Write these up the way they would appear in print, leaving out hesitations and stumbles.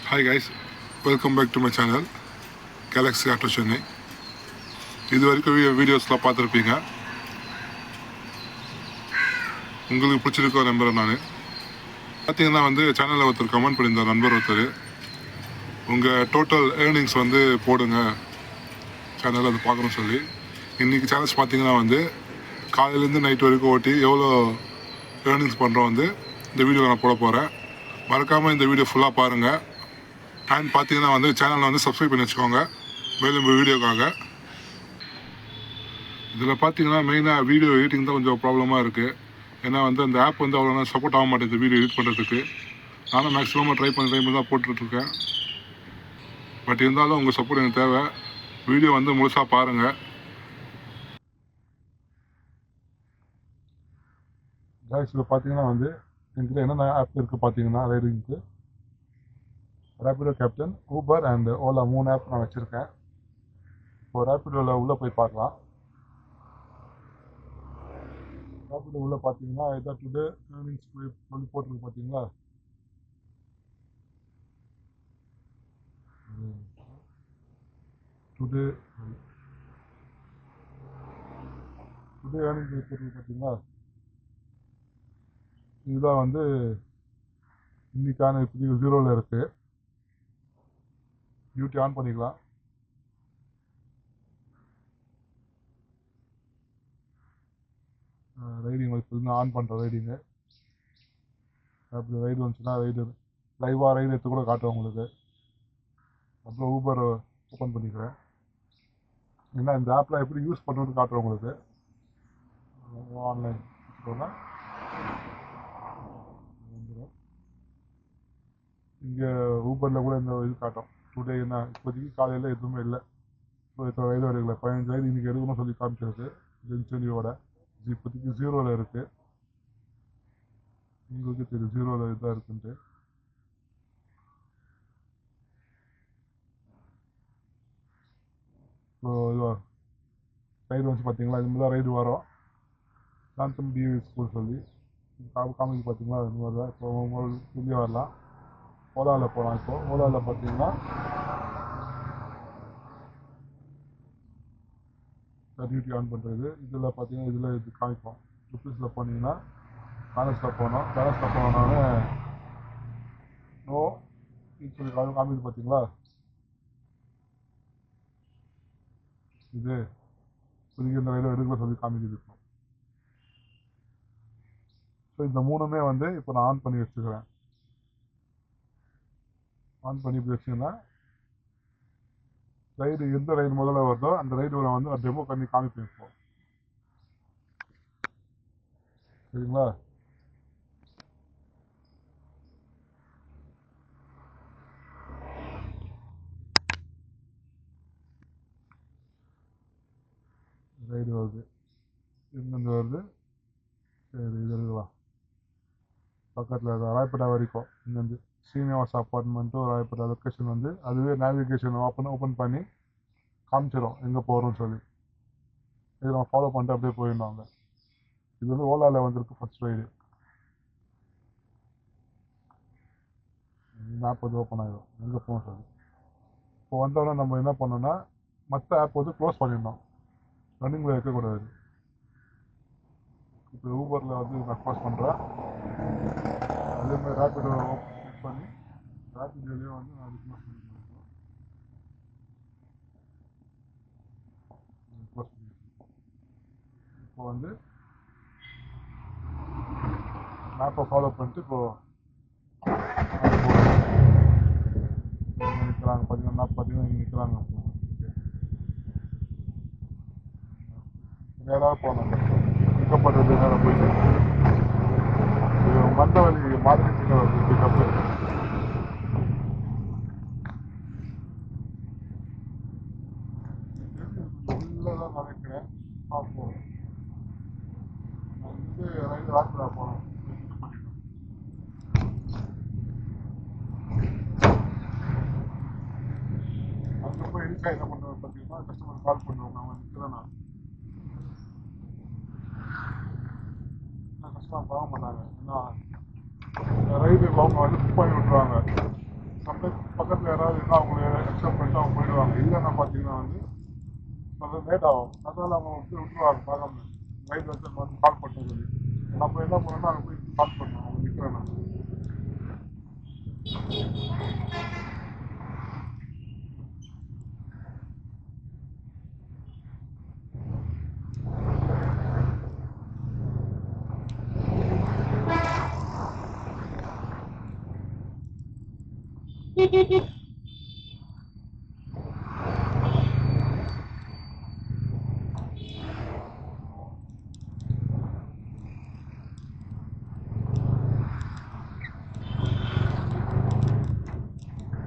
Hi guys, welcome back to my channel Galaxy Auto Chennai. இது வரைக்கும் வீடியோஸ்லாம் பார்த்துருப்பீங்க. உங்களுக்கு பிடிச்சிருக்கோ நம்புகிறேன். நான் பார்த்தீங்கன்னா சேனலில் ஒருத்தர் கமெண்ட் பண்ணியிருந்தார், நண்பர் ஒருத்தர், உங்கள் டோட்டல் ஏர்னிங்ஸ் போடுங்க சேனலில் அது பார்க்கணும்னு சொல்லி. இன்றைக்கி சேலஞ்ச் பார்த்தீங்கன்னா காலையிலேருந்து நைட் வரைக்கும் ஓட்டி எவ்வளோ ஏர்னிங்ஸ் பண்ணுறோம் இந்த வீடியோவில் நான் போட போகிறேன். மறக்காமல் இந்த வீடியோ ஃபுல்லாக பாருங்கள். அண்ட் பார்த்தீங்கன்னா சேனலை சப்ஸ்கிரைப் பண்ணி வச்சுக்கோங்க மேலும் வீடியோக்காக. இதில் பார்த்தீங்கன்னா மெயினாக வீடியோ எடிட்டிங் தான் கொஞ்சம் ப்ராப்ளமாக இருக்குது. ஏன்னா அந்த ஆப் அவ்வளோ சப்போர்ட் ஆக மாட்டேங்குது வீடியோ எடிட் பண்ணுறதுக்கு. நானும் மேக்ஸிமமாக ட்ரை பண்ணி தான் போட்டுட்ருக்கேன். பட் இருந்தாலும் உங்கள் சப்போர்ட் எனக்கு தேவை. வீடியோ முழுசாக பாருங்கள். இதில் பார்த்தீங்கன்னா என்கிட்ட என்னென்ன ஆப் இருக்குது பார்த்தீங்கன்னா ரைடிங்க்கு Rapido captain, Uber and Ola 3 app நான் வச்சுருக்கேன். இப்போ ரேபிடோவில் உள்ளே போய் பார்க்கலாம். ரேபிடோ உள்ளே பார்த்தீங்கன்னா இதான் டுடே ஏர்னிங்ஸ் சொல்லி போட்டிருக்கு பார்த்தீங்களா. டுடே ஏர்னிங்ஸ் போட்டிருக்கு பார்த்தீங்களா. இதுதான் இன்னைக்கான இப்போதைக்கு 0ல் இருக்குது. டியூட்டி ஆன் பண்ணிக்கலாம். ரைடிங் இப்போ ஆன் பண்ணுற ரைடிங்கு. அப்படி ரைடு வந்துச்சுன்னா ரைடு லைவாக ரைடு எடுத்து கூட காட்டுறேன் உங்களுக்கு. அப்புறம் ஊபர் ஓப்பன் பண்ணிக்கிறேன். ஏன்னா இந்த ஆப்லாம் எப்படி யூஸ் பண்ணுறது காட்டுறேன் உங்களுக்கு. ஆன்லைன் வந்துடும். இங்கே ஊபரில் கூட இந்த இது காட்டும். டுடே என்ன இப்போதைக்கு காலையில் எதுவுமே இல்லை. இப்போ ரைடு எடுக்கல. 15 ரைடு இன்றைக்கி எடுக்கணும்னு சொல்லி காமிச்சிருக்கு இன்சென்டிவோட. இப்போதைக்கு 0ல் இருக்குது. உங்களுக்கு தெரியும் 0ல் இதாக இருக்குன்ட்டு. இப்போ இதுவாக ரைடு பார்த்தீங்களா, இது மாதிரி தான் ரைடு வரும். சாந்தம் டிவி ஸ்கூல் சொல்லி காமிக்கு பார்த்தீங்களா, அது மாதிரி தான். இப்போ உங்களுக்கு வெளியே வரலாம். ஓலாவில் போகலாம். இப்போ ஓலாவில் பார்த்தீங்கன்னா டியூட்டி ஆன் பண்ணுறது. இதில் பார்த்தீங்கன்னா இதில் இது காமிப்போம். ருப்பீஸில் போனீங்கன்னா பேலன்ஸில் போனோம். பேலன்ஸில் போனோன்னே நோ சொல்லி காமிக்குது பார்த்தீங்களா. இது புதிய இந்த ரைடு எடுக்க சொல்லி காமிக்குது. இப்போ ஸோ இந்த 3மே இப்போ நான் ஆன் பண்ணி வச்சுக்கிறேன். ஆன் பண்ணி வச்சிங்கன்னா ரைடு எந்த ரைடு முதல்ல வருதோ அந்த ரைடு டெமோ பண்ணி காமிப்பேன் இப்போ. சரிங்களா. ரைடு வருது, எங்கேருந்து வருது. சரி, இது இருக்கலாம் பக்கத்தில் ராயப்பேட்டா வரைக்கும். இங்கேருந்து ஸ்ரீனிவாஸ் அப்பார்ட்மெண்ட்டு ராயப்பேட்டா லொக்கேஷன் அதுவே நேவிகேஷன் ஓப்பன் பண்ணி காமிச்சிடும் எங்கே போகிறோம்னு சொல்லி. இதை நம்ம ஃபாலோ பண்ணிட்டு அப்படியே போயிருந்தாங்க. இது ஓலாவில் வந்திருக்கு ஃபர்ஸ்ட் ரைடு. மேப் ஓப்பன் ஆகிடும் எங்கே போகணும் சொல்லி. இப்போ வந்தோடனே நம்ம என்ன பண்ணோம்னா மற்ற ஆப் க்ளோஸ் பண்ணிடணும். ரன்னிங்கில் இருக்கக்கூடாது. இப்போ ஊபரில் நான் க்ளோஸ் பண்ணுறேன். அதேமாதிரி ரேப்பிடோ கிளிக் பண்ணி ரேப்பிடோலேயே நான் அது க்ளோஸ் பண்ணிக்கிறேன். க்ளோஸ் பண்ணிக்கிறேன். இப்போ மேப்பை ஃபாலோ பண்ணிட்டு இப்போது நிற்கிறாங்க பார்த்தீங்கன்னா மேப் பார்த்தீங்கன்னா இங்கே நிற்கிறாங்க. நேராக போனாங்க பிக்கப்படுறது நேரம் போயிட்டு மந்தவெளி மாதிரி கிட்ட வருது பிக்கப்பு. உள்ளதான் நினைக்கிறேன். பார்ப்போம். நான் ரைடு ராப்பிடா போனேன். அங்கே போய் ரீச் என்ன பண்ணுவேன் பார்த்தீங்கன்னா கஸ்டமர் கால் பண்ணுவாங்க. அவன் நிற்கிறேன். நான் கஸ்டமர் பார்க்க மாட்டாங்க. ஏன்னா ரைடு அவங்க புக் பண்ணி விட்ருவாங்க. சம்டைம்ஸ் பக்கத்தில் யாராவது இருந்தால் அவங்கள அக்செப்ட் பண்ணிட்டு அவங்க போயிடுவாங்க. இல்லைன்னா பார்த்தீங்கன்னா வந்து கொஞ்சம் லேட் ஆகும். அதனால அவங்க வந்து விட்டுருவாங்க பார்க்காம லைட் வச்சு வந்து கால் பண்ண சொல்லி நம்ம என்ன பண்ணோம்னா அங்கே போய் கால் பண்ணுவோம். அவங்க நிற்கிறேன் நான்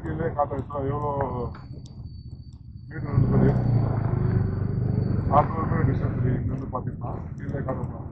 கீழே காட்ட எவ்வளோ வீடு இருக்குது. 600 மீட்டர் டிஸ்டன்ஸ் இங்கேருந்து பார்த்தீங்கன்னா கீழே காட்டுறோம்.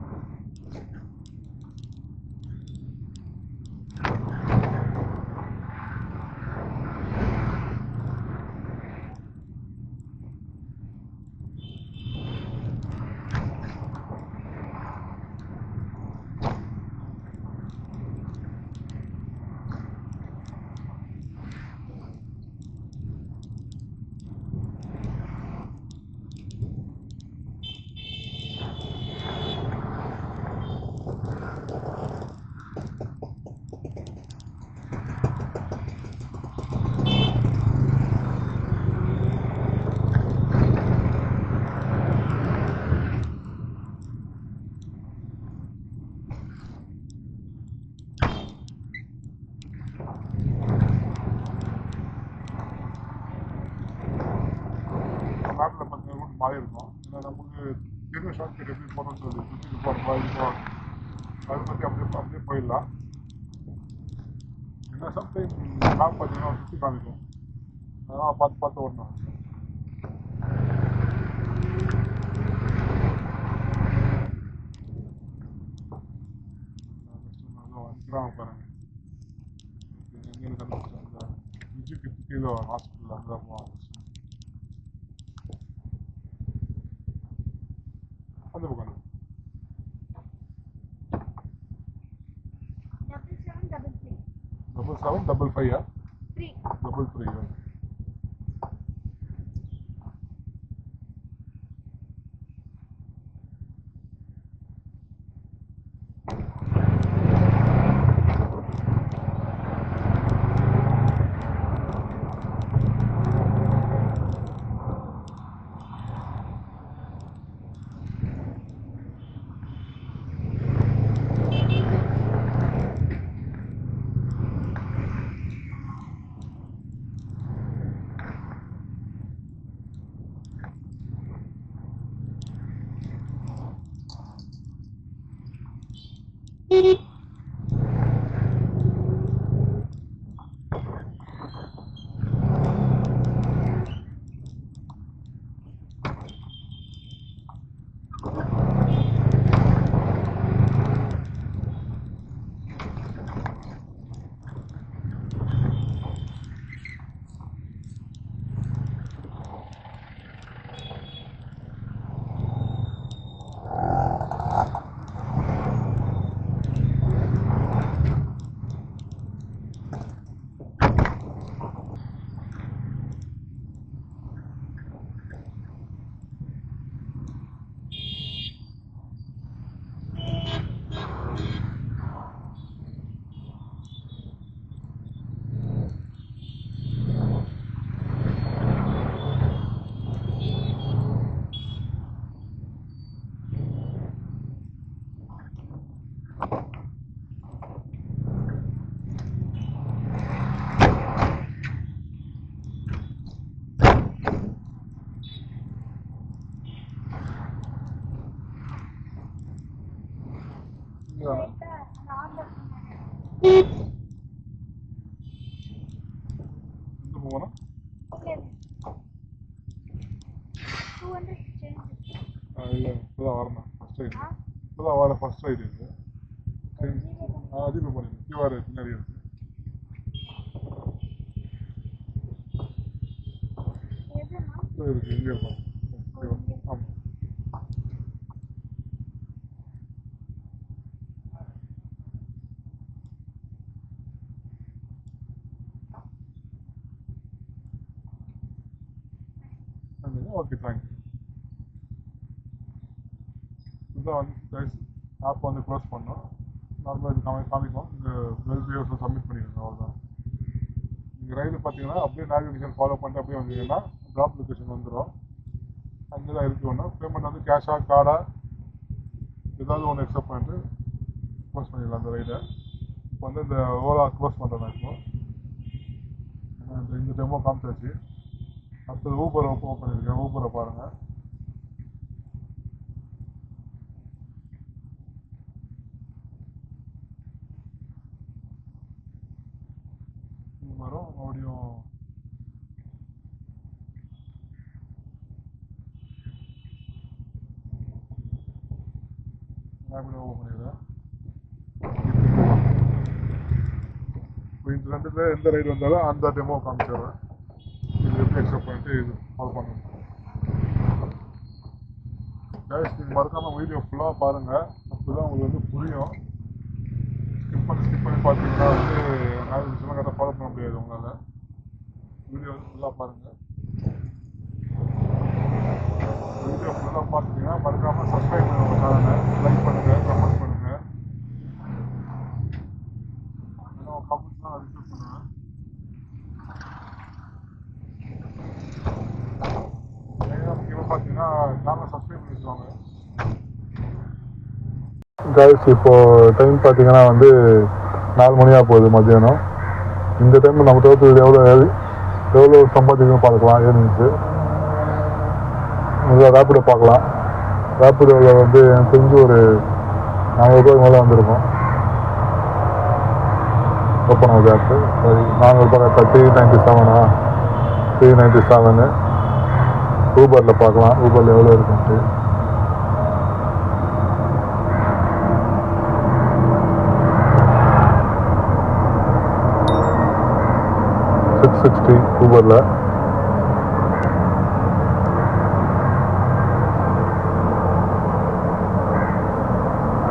மேப்பில் பார்த்தீங்கன்னா ரூட் மாறி இருக்கும். ஏன்னா நமக்கு தெரியும் ஷார்ட்கட் எப்படி போகணும்னு சொல்லி சுற்றிட்டு போகிறோம் அதை பற்றி அப்படியே போயிடலாம். ஏன்னா சம்டைம் மேப் பார்த்தீங்கன்னா சுற்றி காமிக்கும். அதனால் பார்த்து ஓடணும். வந்துக்கிறாங்க பாருங்க. எங்கே கண்டுபிடிச்சா அந்த விஜய்க்கு கீழே ஹாஸ்பிட்டல் அங்கே தான் போவாங்க. அந்த பக்கம் 7755 33. எந்த போகணும்? இல்லை இப்போதான் வரணும். ஃபஸ்ட் ரைடு இப்போதான் வர ஃபஸ்ட் ரைடு இது. ஜிபே பண்ணிடுங்க. கியூஆர் பின்னாடி இருக்கு. இருக்கு இங்கே இருக்கும். ஆமாம். பண்ணுங்க. Okay, thank you. இதுதான் வந்து கைஸ் ஆப் வந்து க்ளோஸ் பண்ணோம். நார்மலாக இது காமிக்கும். இந்த வெல்பியோஸை சப்மிட் பண்ணிடுங்க, அவ்வளோதான். நீங்கள் ரைடு பார்த்தீங்கன்னா அப்படியே நேவிகேஷன் ஃபாலோ பண்ணிட்டு அப்படியே வந்தீங்கன்னா ட்ராப் லொக்கேஷன் வந்துடும். அங்கே தான் இருக்கு ஒன்று. பேமெண்ட் வந்து கேஷாக கார்டாக ஏதாவது ஒன்று எக்ஸப்ட் பண்ணிட்டு க்ளோஸ் பண்ணிடலாம் அந்த ரைடை. இப்போ வந்து இந்த ஓலா க்ளோஸ் பண்ணுறேன் நான். இப்போ இந்த டெமோ காமிச்சாச்சு. அடுத்தது ஊபரை ஓப்பன் பண்ணியிருக்கேன். ஊபரை பாருங்கள். ஊபரும் மறுபடியும் ரேபிடோ ஓப்பன் பண்ணிடுறேன். இப்போ இந்த ரெண்டுல எந்த ரைடு வந்தாலும் அந்த டெமோ காமிச்சிடுறேன். இது எப்படி எக்ஸப்ட் பண்ணிட்டு இது ஃபாலோ பண்ணணும். கைஸ் நீங்கள் மறக்காமல் வீடியோ ஃபுல்லாக பாருங்கள். அப்போ தான் உங்களுக்கு வந்து புரியும். ஸ்கிப் பண்ணி பார்த்தீங்கன்னா வந்து நான் சொன்ன கரெக்டாக ஃபாலோ பண்ண முடியாது உங்களால். வீடியோ வந்து ஃபுல்லாக பாருங்கள். வீடியோ ஃபுல்லாக பார்த்தீங்கன்னா மறக்காமல் சப்ஸ்கிரைப் பண்ணுங்கள் சேனலை, லைக் பண்ணுங்கள், கமெண்ட் பண்ணுங்கள். ஏன்னா கமெண்ட்ஸ்லாம் நான் ரிசீவ் பண்ணுவேன். முக்கியமாக பார்த்தீங்கன்னா சேனலை சப்ஸ்கிரைப் பண்ணி வச்சுருவாங்க. கைஸ் இப்போ டைம் பார்த்தீங்கன்னா வந்து 4 மணியாக போகுது மத்தியானம். இந்த டைமில் நம்ம தோட்டத்தில் எவ்வளோ சம்பாதிக்கணும் பார்க்கலாம். ஏர்னிங்ஸு முதல்ல ரேப்பிடோ பார்க்கலாம். ரேப்பிடோவில் வந்து எனக்கு தெரிஞ்சு ஒரு 400 ரூபாய் மேலே வந்திருக்கும். ஓப்பன் ஆகுது ஆப்பு. சரி, 400 ரூபாய் 397 397. ஊபரில் பார்க்கலாம். ஊபரில் எவ்வளோ இருக்குன்ட்டு. $660 ஊபரில்.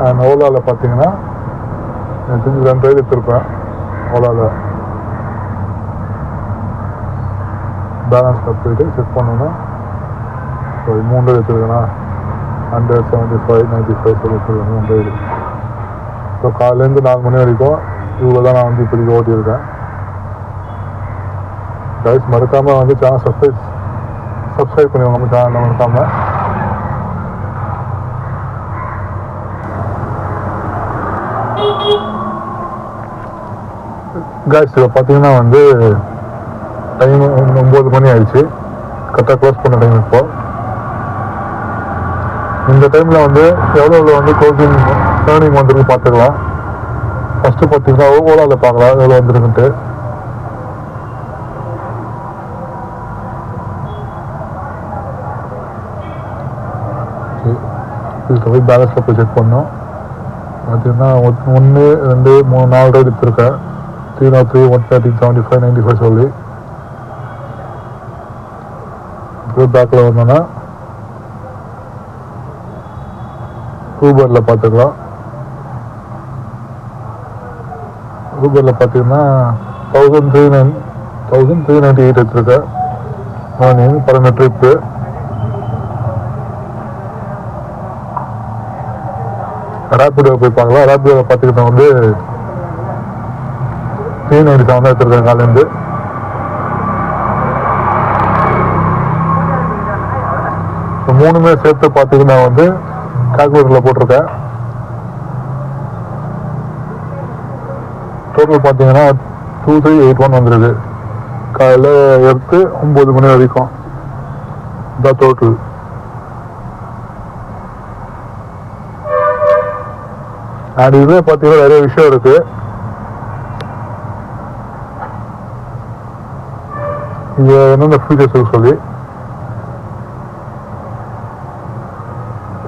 அண்ட் ஓலாவில் பார்த்தீங்கன்னா எனக்கு தெரிஞ்சு 2 ரைடு எடுத்திருப்பேன். ஓலாவில் பேலன்ஸில் போயிட்டு செக் பண்ணோன்னா 3 ரைடு எடுத்துருக்கேன்னா 175 95 சொல்லிட்டு 3 ரைடு. ஸோ காலையிலேருந்து 4 மணி வரைக்கும் இவ்வளோ தான் நான் வந்து இப்போதைக்கு ஓட்டியிருக்கேன். கைஸ் மறக்காமல் வந்து சேனல் சப்ஸ்கிரைப் பண்ணுவாங்க. நம்ம சேனலில் மறக்காமல். கைஸ் இப்போ பார்த்தீங்கன்னா வந்து டைம் 9 மணி ஆயிடுச்சு. கரெக்டாக க்ளோஸ் பண்ண டைம். இப்போ இந்த டைமில் வந்து எவ்வளோ வந்து க்ளோசிங் ஏர்னிங் வந்துருக்கு பார்த்துக்கலாம். ஃபஸ்ட்டு பார்த்தீங்கன்னா ஓலாவில் பார்க்கலாம் எவ்வளோ வந்துருக்குன்ட்டு. இதில் போய் பேலன்ஸில் போய் செக் பண்ணோம். பார்த்தீங்கன்னா 1 2 3 4 ரைடு எடுத்திருக்கேன். 303 130 75 95 சொல்லி இப்போ பேக்கில் வந்தோன்னா ஊபரில் பார்த்துக்கலாம். ஊபரில் பார்த்தீங்கன்னா 1398 எடுத்திருக்கேன். Morning 18 trip. ரேப்பிடோ போய் பார்க்கலாம். ரேப்பிடோவில் பார்த்துக்கிட்டோம் வந்து 397 தான் எடுத்துருக்கேன் காலேருந்து. இப்போ 3மே சேர்த்து பார்த்தீங்கன்னா வந்து கால்குலேட்டரில் போட்டிருக்கேன். டோட்டல் பார்த்தீங்கன்னா 2381 வந்துருக்கு. காலையில் எடுத்து 9 மணி வரைக்கும் இதான் டோட்டல். அண்ட் இதுவே பார்த்தீங்கன்னா நிறைய விஷயம் இருக்குது. இங்கே என்னென்ன ஃபீச்சர்ஸ் சொல்லி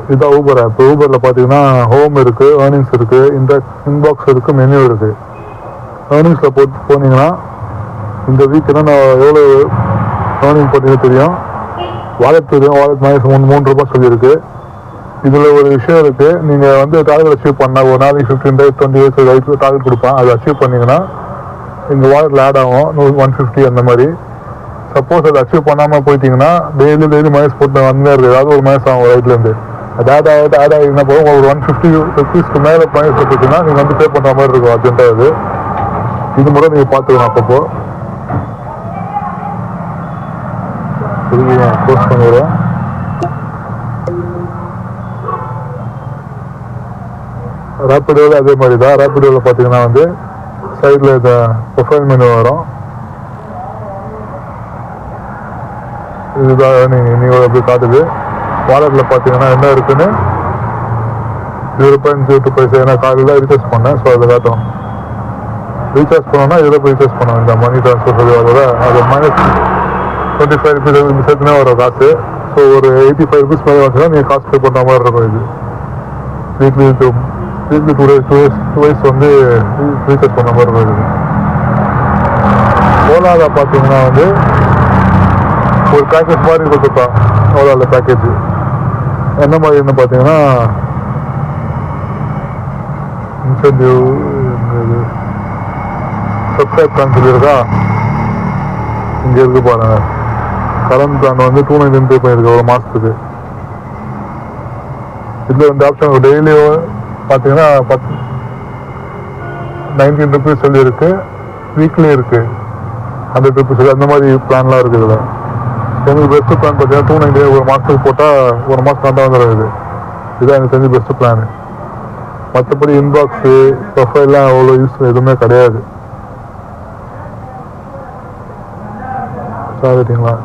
இதுதான் ஊபர் ஆப். ஊபரில் பார்த்தீங்கன்னா ஹோம் இருக்குது, ஏர்னிங்ஸ் இருக்குது, இன்பாக்ஸ் இருக்குது, மெனு இருக்குது. ஏர்னிங்ஸில் போனீங்கன்னா இந்த வீக் என்ன நான் எவ்வளோ ஏர்னிங் போட்டீங்கன்னு தெரியும். வாலெட் தெரியும். வாலெட் மைனஸ் 3 ரூபாய் சொல்லியிருக்கு. இதில் ஒரு விஷயம் இருக்குது. நீங்கள் வந்து டார்கெட் அச்சீவ் பண்ணால் ஒரு நாளைக்கு 15 days 20 days டார்கெட் கொடுப்பேன். அதை அச்சீவ் பண்ணிங்கன்னா எங்கள் வாலெட்டில் ஆட் ஆகும் 150 அந்த மாதிரி. சப்போஸ் அதை அச்சீவ் பண்ணாமல் போயிட்டீங்கன்னா டெய்லி மைனஸ் போட்டு வந்து இருக்குது. ஏதாவது ஒரு மைனஸ் ஆகும் ரைட்லேருந்து. அது ஆட் ஆகினா போதும். ஒரு 150 rupeesக்கு மேலே மைனஸ் போட்டுச்சுன்னா நீங்கள் வந்து பே பண்ணுற மாதிரி இருக்கும் அர்ஜென்ட்டாக. இது மட்டும் நீங்கள் பார்த்துக்கணும். அப்பப்போ போஸ்ட் பண்ணிடுறேன். ரேப்பிடோவில் அதே மாதிரி தான். ரேப்பிடோவில் பார்த்தீங்கன்னா வந்து சைடில் இந்த ப்ரொஃபைல் மெனு வரும். இதுதான் நீங்கள் அப்படி காட்டுது. வாலெட்டில் பார்த்தீங்கன்னா என்ன இருக்குன்னு 0.02 ஏன்னா காலையில் ரீசார்ஜ் பண்ணேன். ஸோ அதை காட்டும். ரீசார்ஜ் பண்ணோன்னா இதில் போய் ரீசார்ஜ் பண்ணோம். இந்த மணி ட்ரான்ஸ்ஃபர் சொல்லி அதோட அது -25 rupees சேர்த்துனே வரும் காசு. ஸோ ஒரு 85 rupees மேலே வந்துச்சுன்னா நீங்கள் காசு பே பண்ணுற மாதிரி இருக்கும். இது வீக்லி 2 days வந்து ரீசார்ஜ் பண்ண மாதிரி இருக்கும். ஓலாவில் பார்த்தீங்கன்னா வந்து ஒரு பேக்கேஜ் மாதிரி கொடுத்துருப்பான். ஓலாவில் பேக்கேஜ் என்ன மாதிரின்னு பார்த்தீங்கன்னா இன்சென்டிவ் சப்ஸ்கிரைப் பிளான் சொல்லியிருக்கா. இங்கே இருக்கு பாருங்க. கரண்ட் பிளான் வந்து 299 பே பண்ணியிருக்கு ஒரு மாதத்துக்கு. இதில் இந்த ஆப்ஷன் டெய்லி பார்த்தீங்கன்னா 19 rupees சொல்லியிருக்கு. வீக்லி இருக்குது 100 rupees. அந்த மாதிரி பிளான்லாம் இருக்குது. இதில் எனக்கு பெஸ்ட்டு பிளான் பார்த்தீங்கன்னா 299 ஒரு மாதத்துக்கு போட்டால் ஒரு மாதம் கரெக்டாக வந்துடுது. இதுதான் எனக்கு தெரிஞ்ச பெஸ்ட்டு பிளானு. மற்றபடி இன்பாக்ஸு ப்ரொஃபைல்லாம் அவ்வளோ யூஸ் எதுவுமே கிடையாது. சாரிங்களா.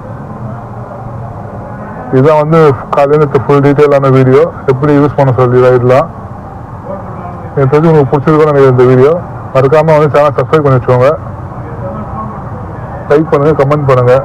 இதுதான் வந்து காலையில் ஃபுல் டீட்டெயிலான வீடியோ எப்படி யூஸ் பண்ண சொல்லி ரைட்லாம். எனக்கு தெரிஞ்சு உங்களுக்கு பிடிச்சிருக்கோன்னு நினைக்கிறேன் இந்த வீடியோ. மறக்காமல் வந்து சேனல் சப்ஸ்கிரைப் பண்ணி வச்சுக்கோங்க. லைக் பண்ணுங்கள், கமெண்ட் பண்ணுங்கள்.